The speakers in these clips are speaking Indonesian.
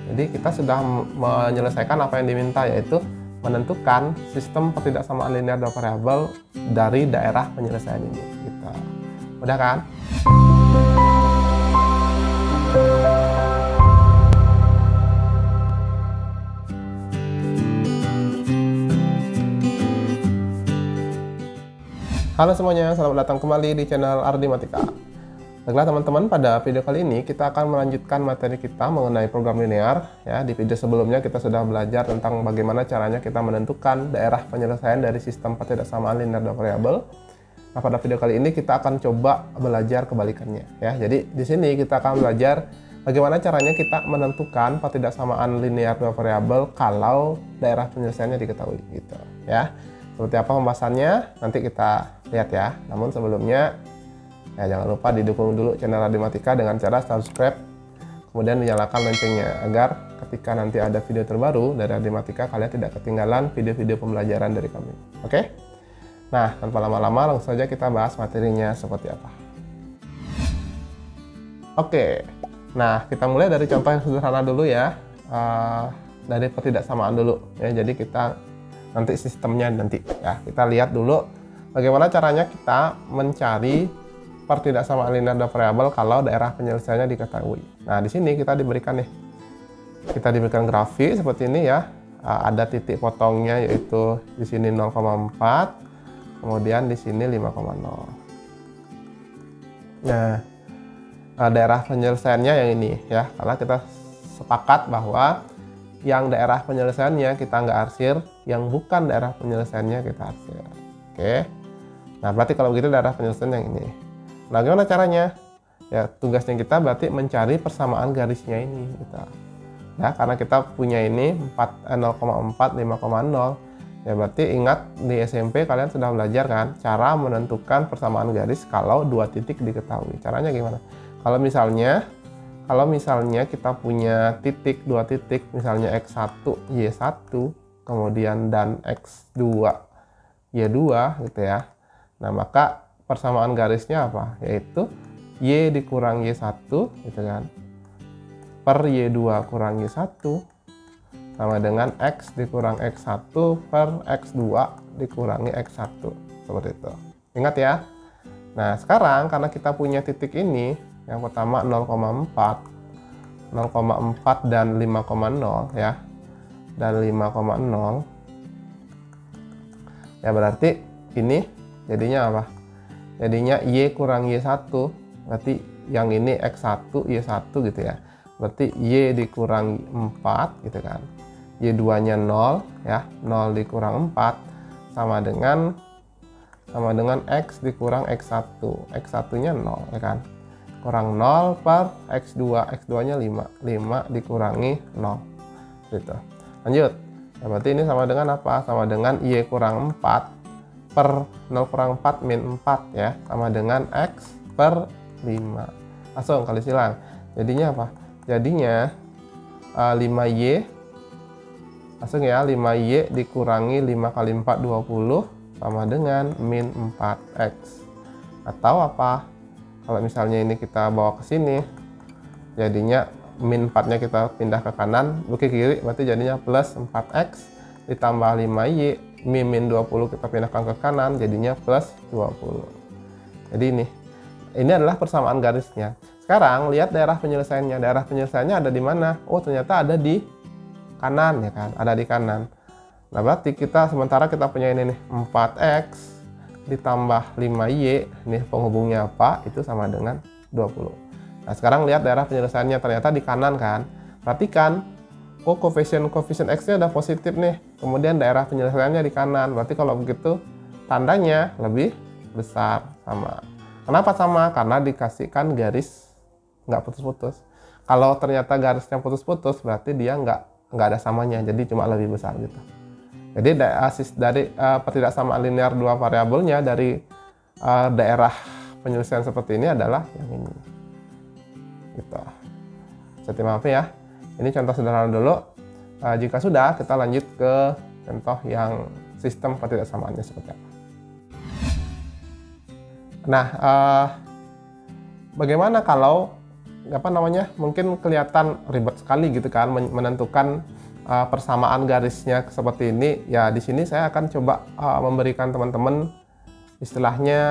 Jadi kita sudah menyelesaikan apa yang diminta, yaitu menentukan sistem ketidaksamaan linear dua variabel dari daerah penyelesaian ini. Gitu. Udah kan? Halo semuanya, selamat datang kembali di channel Ardimatika. Baiklah teman-teman, pada video kali ini kita akan melanjutkan materi kita mengenai program linear. Ya, di video sebelumnya kita sudah belajar tentang bagaimana caranya kita menentukan daerah penyelesaian dari sistem ketidaksamaan linear dua variabel. Nah, pada video kali ini kita akan coba belajar kebalikannya. Ya, jadi di sini kita akan belajar bagaimana caranya kita menentukan ketidaksamaan linear dua variabel kalau daerah penyelesaiannya diketahui, gitu. Ya. Seperti apa pembahasannya, nanti kita lihat ya. Namun sebelumnya, ya jangan lupa didukung dulu channel Ardimatika dengan cara subscribe, kemudian dinyalakan loncengnya, agar ketika nanti ada video terbaru dari Ardimatika, kalian tidak ketinggalan video-video pembelajaran dari kami. Oke? Nah, tanpa lama-lama, langsung saja kita bahas materinya seperti apa. Oke, nah kita mulai dari contoh yang sederhana dulu ya, dari ketidaksamaan dulu. Ya, jadi kita nanti sistemnya nanti ya, kita lihat dulu bagaimana caranya kita mencari ketidaksamaan linear dua variabel kalau daerah penyelesaiannya diketahui. Nah, di sini kita diberikan grafik seperti ini ya, ada titik potongnya yaitu di sini 0,4, kemudian di sini 5,0. Nah, daerah penyelesaiannya yang ini ya, karena kita sepakat bahwa yang daerah penyelesaiannya kita nggak arsir, yang bukan daerah penyelesaiannya kita arsir. Oke. Nah, berarti kalau begitu daerah penyelesaian yang ini. Nah, gimana caranya? Ya, tugasnya kita berarti mencari persamaan garisnya ini, gitu. Ya, karena kita punya ini 0,4, 5,0. Ya, berarti ingat di SMP kalian sudah belajar kan cara menentukan persamaan garis kalau dua titik diketahui. Caranya gimana? Kalau misalnya kita punya dua titik, misalnya X1, Y1, kemudian dan X2, Y2 gitu ya. Nah, maka persamaan garisnya apa? Yaitu Y dikurang Y1 gitu kan, per Y2 kurang Y1 sama dengan X dikurang X1 per X2 dikurangi X1. Seperti itu. Ingat ya. Nah, sekarang karena kita punya titik ini, yang pertama 0,4 dan 5,0 ya, dan 5,0 ya, berarti ini jadinya apa? Jadinya Y kurang Y1, berarti yang ini X1 Y1 gitu ya, berarti Y dikurang 4 gitu kan, Y2 nya 0 ya, 0 dikurang 4 sama dengan X dikurang X1, X1 nya 0 ya kan, kurang 0 per X2, X2 nya 5 dikurangi 0 gitu. Lanjut ya, berarti ini sama dengan apa? Sama dengan Y kurang 4 per 0 kurang 4 min 4 ya, sama dengan X per 5. Langsung kali silang, jadinya apa? Jadinya 5Y, langsung ya, 5Y dikurangi 5 kali 4 20 sama dengan min 4X. Atau apa? Kalau misalnya ini kita bawa ke sini, jadinya min 4-nya kita pindah ke kanan, ke kiri, berarti jadinya plus 4x ditambah 5y, min 20 kita pindahkan ke kanan, jadinya plus 20. Jadi ini adalah persamaan garisnya. Sekarang lihat daerah penyelesaiannya. Daerah penyelesaiannya ada di mana? Oh, ternyata ada di kanan ya kan, ada di kanan. Nah, berarti sementara kita punya ini nih, 4x ditambah 5y, ini penghubungnya apa? Itu sama dengan 20. Nah, sekarang lihat daerah penyelesaiannya, ternyata di kanan kan. Perhatikan, oh koefisien x-nya udah positif nih. Kemudian daerah penyelesaiannya di kanan. Berarti kalau begitu tandanya lebih besar, sama. Kenapa sama? Karena dikasihkan garis nggak putus-putus. Kalau ternyata garisnya putus-putus, berarti dia nggak ada samanya, jadi cuma lebih besar gitu. Jadi dari ketidaksamaan linear dua variabelnya dari daerah penyelesaian seperti ini adalah yang ini. Gitu. Jadi maaf ya. Ini contoh sederhana dulu. Jika sudah, kita lanjut ke contoh yang sistem ketidaksamaannya seperti apa. Nah, bagaimana kalau apa namanya, mungkin kelihatan ribet sekali gitu kan menentukan persamaan garisnya seperti ini. Ya di sini saya akan coba memberikan teman-teman istilahnya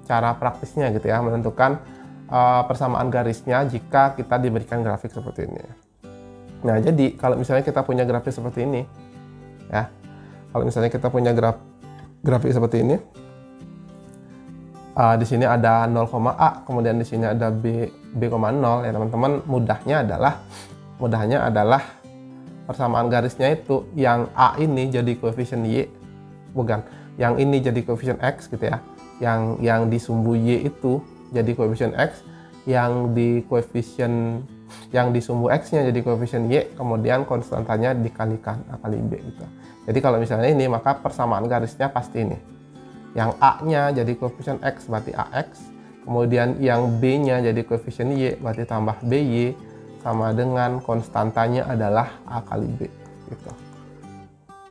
cara praktisnya gitu ya, menentukan persamaan garisnya jika kita diberikan grafik seperti ini. Nah jadi kalau misalnya kita punya grafik seperti ini ya, kalau misalnya kita punya grafik seperti ini, di sini ada 0, A, kemudian di sini ada B,0 ya teman-teman. Mudahnya adalah persamaan garisnya itu yang A ini jadi koefisien Y, bukan, yang ini jadi koefisien X gitu ya, yang di sumbu Y itu jadi koefisien X, yang di sumbu X-nya jadi koefisien Y, kemudian konstantanya dikalikan A kali B gitu. Jadi kalau misalnya ini, maka persamaan garisnya pasti ini. Yang A-nya jadi koefisien X berarti AX, kemudian yang B-nya jadi koefisien Y berarti tambah BY, sama dengan konstantanya adalah A kali B gitu.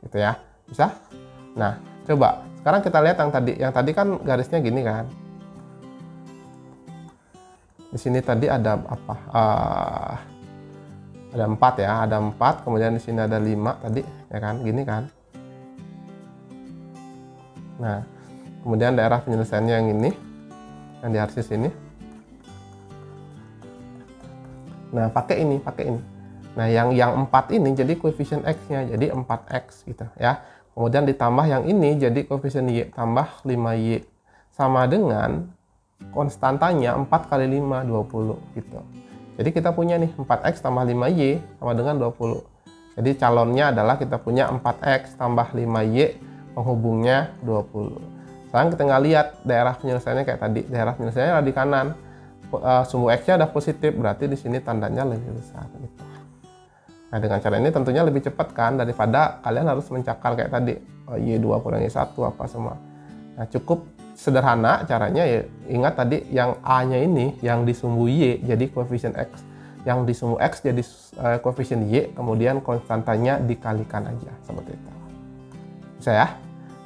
Gitu ya. Bisa? Nah, coba sekarang kita lihat yang tadi. Yang tadi kan garisnya gini kan. Di sini tadi ada apa? Ada 4 ya, ada 4, kemudian di sini ada 5 tadi, ya kan? Gini kan. Nah, kemudian daerah penyelesaiannya yang ini, yang di arsis ini. Nah, pakai ini. Nah, yang 4 ini jadi koefisien X-nya, jadi 4X gitu ya. Kemudian ditambah yang ini jadi koefisien Y tambah 5Y, sama dengan konstantanya 4 kali 5, 20 gitu. Jadi kita punya nih 4X tambah 5Y sama dengan 20. Jadi calonnya adalah kita punya 4X tambah 5Y, penghubungnya 20. Sekarang kita nggak lihat daerah penyelesaiannya kayak tadi. Daerah penyelesaiannya ada di kanan. Sumbu X-nya ada positif, berarti di sini tandanya lebih besar gitu. Nah, dengan cara ini tentunya lebih cepat kan daripada kalian harus mencakar kayak tadi. Y2 kurang Y1 apa semua. Nah, cukup sederhana caranya ya. Ingat tadi yang A-nya ini yang di sumbu Y jadi koefisien X, yang di sumbu X jadi koefisien Y, kemudian konstantanya dikalikan aja seperti itu. Bisa ya?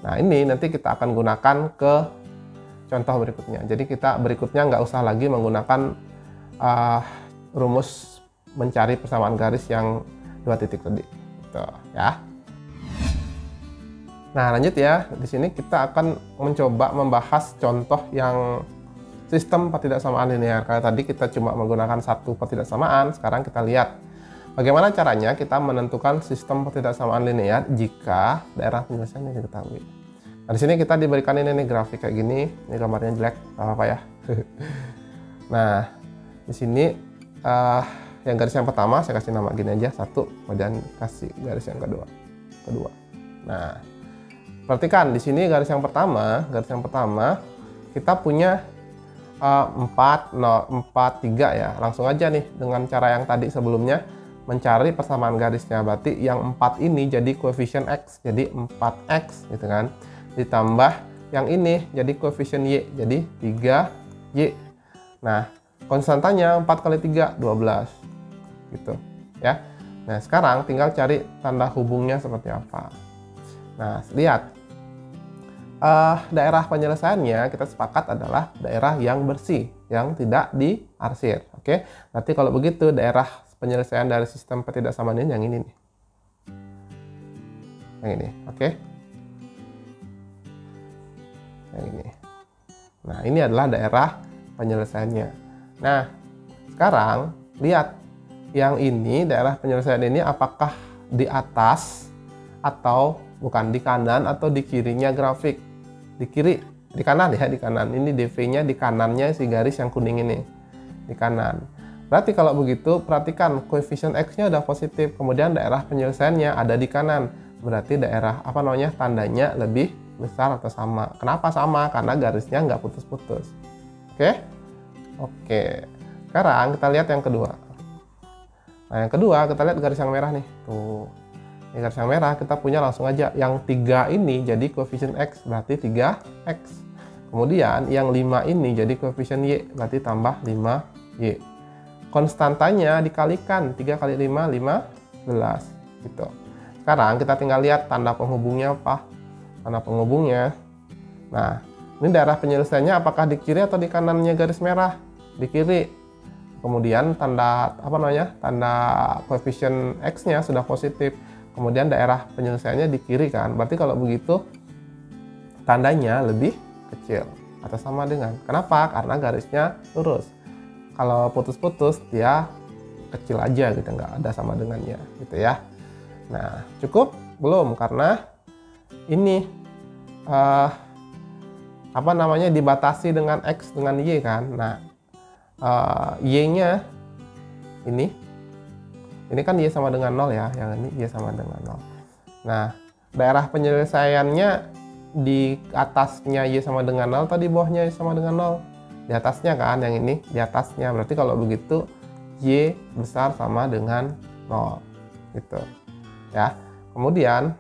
Nah, ini nanti kita akan gunakan ke contoh berikutnya. Jadi kita berikutnya nggak usah lagi menggunakan rumus mencari persamaan garis yang 2 titik tadi. Gitu, ya. Nah, lanjut ya. Di sini kita akan mencoba membahas contoh yang sistem pertidaksamaan linear. Karena tadi kita cuma menggunakan satu pertidaksamaan, sekarang kita lihat bagaimana caranya kita menentukan sistem pertidaksamaan linear jika daerah penyelesaiannya diketahui. Nah, di sini kita diberikan ini nih grafik kayak gini. Ini gambarnya jelek, apa ya. Nah, di sini yang garis yang pertama saya kasih nama gini aja, 1, kemudian kasih garis yang kedua. Nah, perhatikan di sini garis yang pertama kita punya 4, 3 ya. Langsung aja nih dengan cara yang tadi sebelumnya mencari persamaan garisnya. Berarti yang 4 ini jadi koefisien X, jadi 4X gitu kan. Ditambah yang ini jadi koefisien Y, jadi 3Y. Nah, konstantanya 4 kali 3, 12 gitu ya. Nah, sekarang tinggal cari tanda hubungnya seperti apa. Nah, lihat daerah penyelesaiannya kita sepakat adalah daerah yang bersih, yang tidak diarsir. Oke, nanti kalau begitu daerah penyelesaian dari sistem pertidaksamaan ini yang ini nih, yang ini, oke, yang ini. Nah, ini adalah daerah penyelesaiannya. Nah, sekarang lihat yang ini, daerah penyelesaian ini apakah di atas atau bukan, di kanan atau di kirinya grafik. Di kiri, di kanan ya, di kanan. Ini DV-nya di kanannya si garis yang kuning ini, di kanan. Berarti kalau begitu perhatikan koefisien X-nya udah positif, kemudian daerah penyelesaiannya ada di kanan. Berarti daerah apa namanya, tandanya lebih besar atau sama. Kenapa sama? Karena garisnya nggak putus-putus. Oke. Sekarang kita lihat yang kedua. Nah, yang kedua kita lihat garis yang merah nih. Tuh. Ini garis yang merah kita punya langsung aja. Yang 3 ini jadi koefisien X, berarti 3X. Kemudian yang 5 ini jadi koefisien Y, berarti tambah 5Y. Konstantanya dikalikan 3 kali 5, 15 gitu. Sekarang kita tinggal lihat tanda penghubungnya apa. Tanda penghubungnya. Nah, ini daerah penyelesaiannya apakah di kiri atau di kanannya garis merah? Di kiri. kemudian tanda tanda koefisien X-nya sudah positif, kemudian daerah penyelesaiannya di kiri kan, berarti kalau begitu tandanya lebih kecil atau sama dengan. Kenapa? Karena garisnya lurus. Kalau putus-putus dia kecil aja gitu, nggak ada sama dengannya gitu ya. Nah, cukup belum? Karena ini dibatasi dengan X dengan Y kan. Nah, Y-nya ini kan Y sama dengan 0 ya, yang ini Y sama dengan 0. Nah, daerah penyelesaiannya di atasnya Y sama dengan 0 atau di bawahnya Y sama dengan 0? Di atasnya kan, yang ini di atasnya. Berarti kalau begitu Y besar sama dengan 0 gitu ya. Kemudian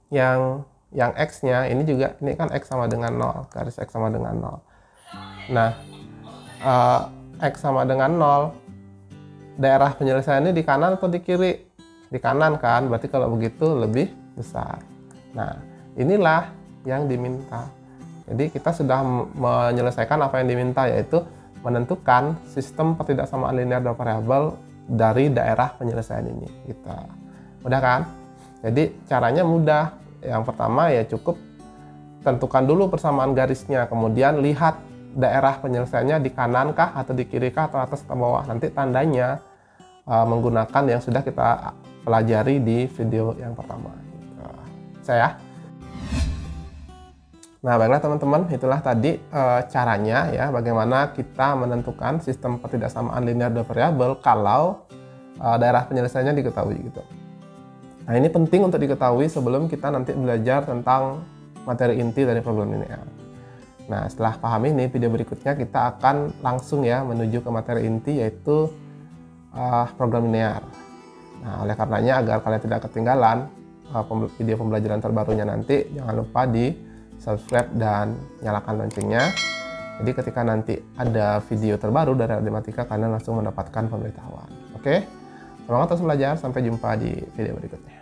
yang X-nya ini juga, ini kan X sama dengan 0, garis X sama dengan 0. Nah, X sama dengan 0, daerah penyelesaiannya di kanan atau di kiri? Di kanan kan, berarti kalau begitu lebih besar. Nah, inilah yang diminta. Jadi kita sudah menyelesaikan apa yang diminta, yaitu menentukan sistem ketidaksamaan linear dua variabel dari daerah penyelesaian ini. Gitu. Mudah kan? Jadi caranya mudah. Yang pertama ya cukup tentukan dulu persamaan garisnya, kemudian lihat daerah penyelesaiannya di kanan kah atau di kiri kah atau atas atau bawah. Nanti tandanya menggunakan yang sudah kita pelajari di video yang pertama. Gitu. Saya. Nah, baiklah teman-teman, itulah tadi caranya ya, bagaimana kita menentukan sistem ketidaksamaan linear dua variabel kalau daerah penyelesaiannya diketahui gitu. Nah, ini penting untuk diketahui sebelum kita nanti belajar tentang materi inti dari program linear. Nah, setelah paham ini, video berikutnya kita akan langsung ya menuju ke materi inti, yaitu program linear. Nah, oleh karenanya agar kalian tidak ketinggalan video pembelajaran terbarunya nanti, jangan lupa di subscribe dan nyalakan loncengnya. Jadi ketika nanti ada video terbaru dari Aritmatika, kalian langsung mendapatkan pemberitahuan. Oke? Semangat terus belajar, sampai jumpa di video berikutnya.